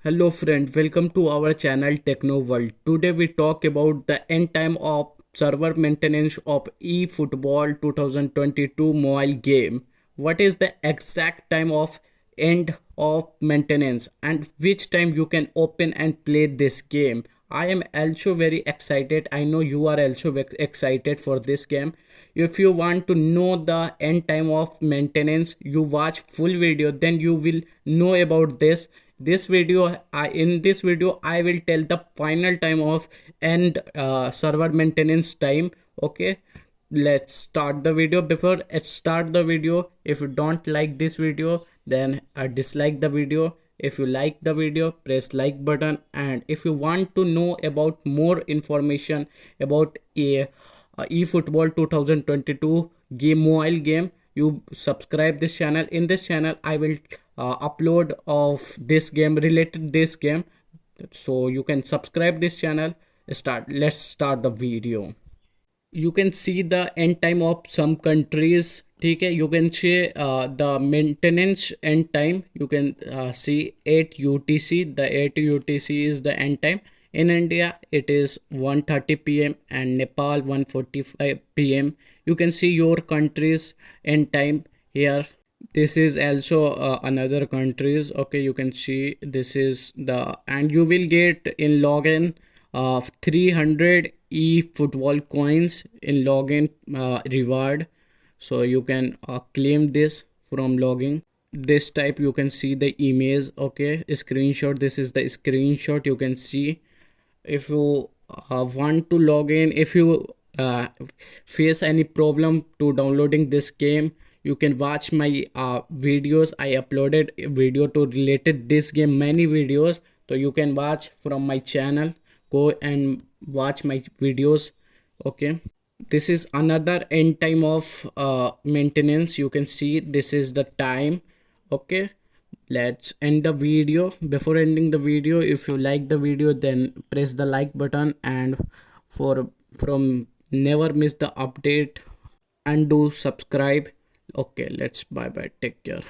Hello friend, welcome to our channel Techno World. Today we talk about the end time of server maintenance of eFootball 2022 mobile game. What is the exact time of end of maintenance and which time you can open and play this game? I am also very excited. I know you are also excited for this game. If you want to know the end time of maintenance, you watch full video, then you will know about this video I will tell the final time of end server maintenance time. Okay, let's start the video. Before I start the video, if you don't like this video, then dislike the video. If you like the video, press like button, and if you want to know about more information about a eFootball 2022 game mobile game, you subscribe this channel. In this channel I will upload of this game related this game, so you can subscribe this channel. Let's start the video. You can see the end time of some countries. Okay, you can see the maintenance end time. You can see 8 UTC. The 8 UTC is the end time. In India it is 1:30 p.m. and Nepal 1:45 p.m. You can see your country's end time here. This is also another countries. Okay, you can see this is the, and you will get in login of 300 eFootball coins in login reward. So you can claim this from logging. This type you can see the image. Okay, screenshot. This is the screenshot. You can see if you want to log in, if you face any problem to downloading this game, you can watch my videos. I uploaded a video to related this game, many videos, so you can watch from my channel. Go and watch my videos. Okay, this is another end time of maintenance. You can see this is the time. Okay, let's end the video. Before ending the video, if you like the video, then press the like button, and from never miss the update, and do subscribe. Okay, let's bye bye, take care.